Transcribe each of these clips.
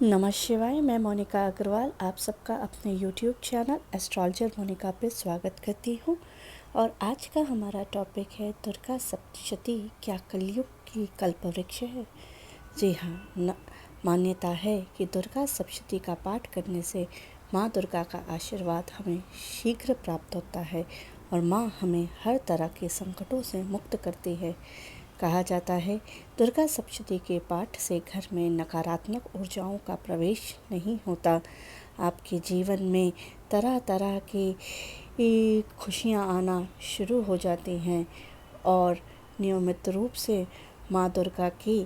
नमः शिवाय। मैं मोनिका अग्रवाल आप सबका अपने YouTube चैनल एस्ट्रोलॉजर मोनिका पे स्वागत करती हूँ। और आज का हमारा टॉपिक है दुर्गा सप्तशती क्या कलयुग की कल्पवृक्ष है। जी हाँ, मान्यता है कि दुर्गा सप्तशती का पाठ करने से माँ दुर्गा का आशीर्वाद हमें शीघ्र प्राप्त होता है और माँ हमें हर तरह के संकटों से मुक्त करती है। कहा जाता है दुर्गा सप्तशती के पाठ से घर में नकारात्मक ऊर्जाओं का प्रवेश नहीं होता। आपके जीवन में तरह तरह की खुशियाँ आना शुरू हो जाती हैं और नियमित रूप से माँ दुर्गा की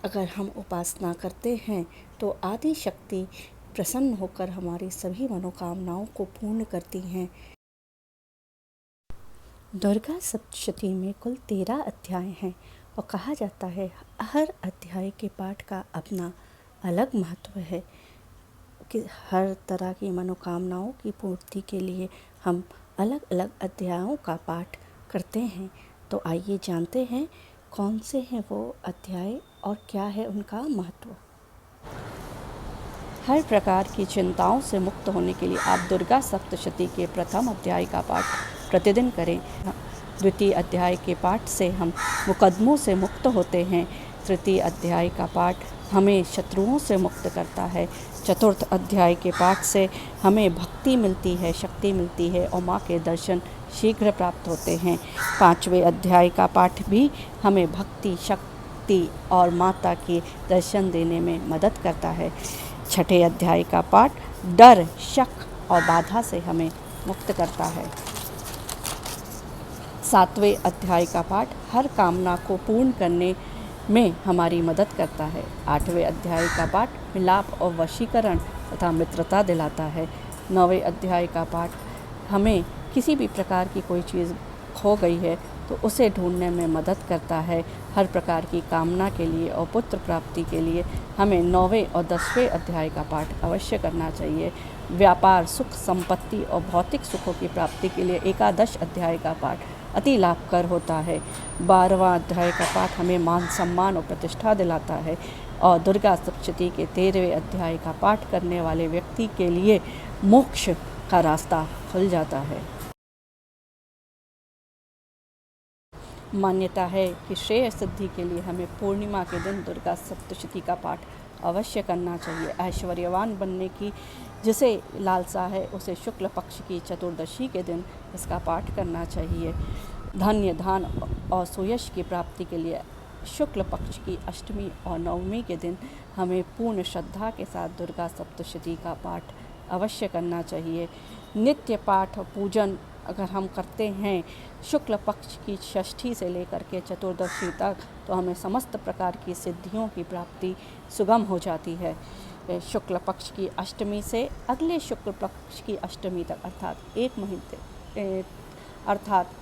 अगर हम उपासना करते हैं तो आदि शक्ति प्रसन्न होकर हमारी सभी मनोकामनाओं को पूर्ण करती हैं। दुर्गा सप्तशती में कुल 13 अध्याय हैं और कहा जाता है हर अध्याय के पाठ का अपना अलग महत्व है कि हर तरह की मनोकामनाओं की पूर्ति के लिए हम अलग अलग अध्यायों का पाठ करते हैं। तो आइए जानते हैं कौन से हैं वो अध्याय और क्या है उनका महत्व। हर प्रकार की चिंताओं से मुक्त होने के लिए आप दुर्गा सप्तशती के प्रथम अध्याय का पाठ प्रतिदिन करें। द्वितीय अध्याय के पाठ से हम मुकदमों से मुक्त होते हैं। तृतीय अध्याय का पाठ हमें शत्रुओं से मुक्त करता है। चतुर्थ अध्याय के पाठ से हमें भक्ति मिलती है, शक्ति मिलती है और माँ के दर्शन शीघ्र प्राप्त होते हैं। पाँचवें अध्याय का पाठ भी हमें भक्ति, शक्ति और माता के दर्शन देने में मदद करता है। छठे अध्याय का पाठ डर, शक और बाधा से हमें मुक्त करता है। सातवें अध्याय का पाठ हर कामना को पूर्ण करने में हमारी मदद करता है। आठवें अध्याय का पाठ मिलाप और वशीकरण तथा मित्रता दिलाता है। नौवें अध्याय का पाठ हमें किसी भी प्रकार की कोई चीज़ खो गई है तो उसे ढूंढने में मदद करता है। हर प्रकार की कामना के लिए और पुत्र प्राप्ति के लिए हमें 9वें और 10वें अध्याय का पाठ अवश्य करना चाहिए। व्यापार, सुख, संपत्ति और भौतिक सुखों की प्राप्ति के लिए एकादश अध्याय का पाठ अति लाभकर होता है। 12वां अध्याय का पाठ हमें मान सम्मान और प्रतिष्ठा दिलाता है और दुर्गा सप्तशती के 13वें अध्याय का पाठ करने वाले व्यक्ति के लिए मोक्ष का रास्ता खुल जाता है। मान्यता है कि श्रेय सिद्धि के लिए हमें पूर्णिमा के दिन दुर्गा सप्तशती का पाठ अवश्य करना चाहिए। ऐश्वर्यवान बनने की जिसे लालसा है उसे शुक्ल पक्ष की चतुर्दशी के दिन इसका पाठ करना चाहिए। धन्य, धन और सुयश की प्राप्ति के लिए शुक्ल पक्ष की अष्टमी और नवमी के दिन हमें पूर्ण श्रद्धा के साथ दुर्गा सप्तशती का पाठ अवश्य करना चाहिए। नित्य पाठ और पूजन अगर हम करते हैं शुक्ल पक्ष की षष्ठी से लेकर के चतुर्दशी तक तो हमें समस्त प्रकार की सिद्धियों की प्राप्ति सुगम हो जाती है। शुक्ल पक्ष की अष्टमी से अगले शुक्ल पक्ष की अष्टमी तक अर्थात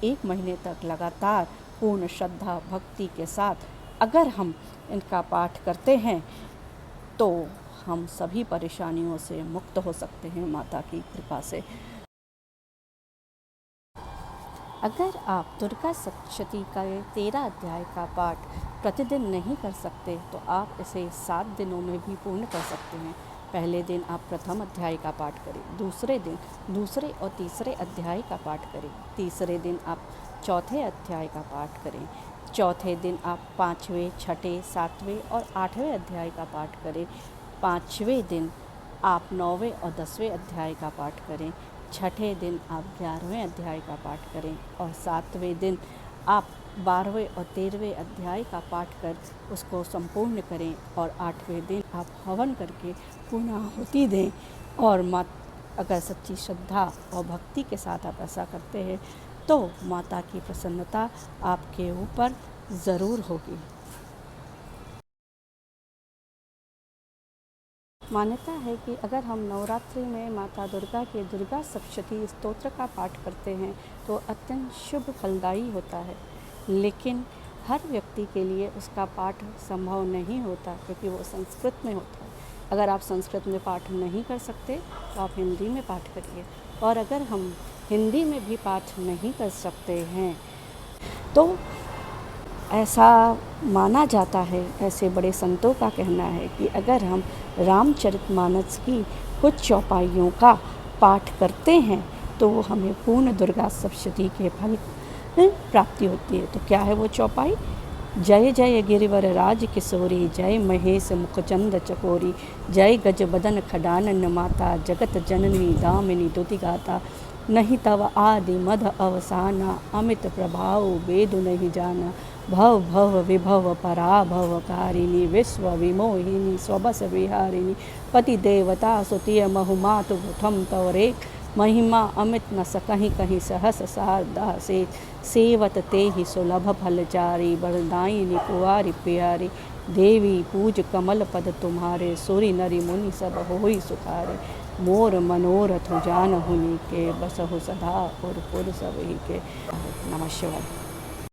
एक महीने तक लगातार पूर्ण श्रद्धा भक्ति के साथ अगर हम इनका पाठ करते हैं तो हम सभी परेशानियों से मुक्त हो सकते हैं माता की कृपा से। अगर आप दुर्गा सप्तशती का 13 अध्याय का पाठ प्रतिदिन नहीं कर सकते तो आप इसे 7 दिनों में भी पूर्ण कर सकते हैं। पहले दिन आप प्रथम अध्याय का पाठ करें, दूसरे दिन दूसरे और तीसरे अध्याय का पाठ करें, तीसरे दिन आप चौथे अध्याय का पाठ करें, चौथे दिन आप 5वें, 6ठे, 7वें और 8वें अध्याय का पाठ करें, 5वें दिन आप 9वें और 10वें अध्याय का पाठ करें, छठे दिन आप 11वें अध्याय का पाठ करें और 7वें दिन आप 12वें और 13वें अध्याय का पाठ कर उसको संपूर्ण करें और 8वें दिन आप हवन करके पूर्णाहुति दें। और अगर सच्ची श्रद्धा और भक्ति के साथ आप ऐसा करते हैं तो माता की प्रसन्नता आपके ऊपर ज़रूर होगी। मान्यता है कि अगर हम नवरात्रि में माता दुर्गा के दुर्गा सप्तशती स्तोत्र का पाठ करते हैं तो अत्यंत शुभ फलदायी होता है, लेकिन हर व्यक्ति के लिए उसका पाठ संभव नहीं होता क्योंकि वो संस्कृत में होता है। अगर आप संस्कृत में पाठ नहीं कर सकते तो आप हिंदी में पाठ करिए, और अगर हम हिंदी में भी पाठ नहीं कर सकते हैं तो ऐसा माना जाता है, ऐसे बड़े संतों का कहना है कि अगर हम रामचरितमानस की कुछ चौपाइयों का पाठ करते हैं तो हमें पूर्ण दुर्गा सप्तशती के फल प्राप्ति होती है। तो क्या है वो चौपाई? जय जय गिरिवर राज किशोरी, जय महेश मुखचंद चकोरी, जय गज बदन खडानन माता, जगत जननी दामिनी दुति गाता, नहीं तव आदि मध अवसाना, अमित प्रभाव वेद नहीं जाना, भव भव विभव पराभव कारिणी, विश्व विमोहिनी स्वबस विहारिणी, पति देवता सुतिय महुमातु प्रथम तवरेक, महिमा अमित न सकहीं कहीं सहस शारदा से, सेवत ते ही सुलभ फलचारी, बरदायिनी कुवारी प्यारी, देवी पूज कमल पद तुम्हारे, सूरि नरि मुनि सब होई सुखारे, मोर मनोरथ जान हुनि के, बसहु सदा पुर पुर सब ही के। नमः शिवाय।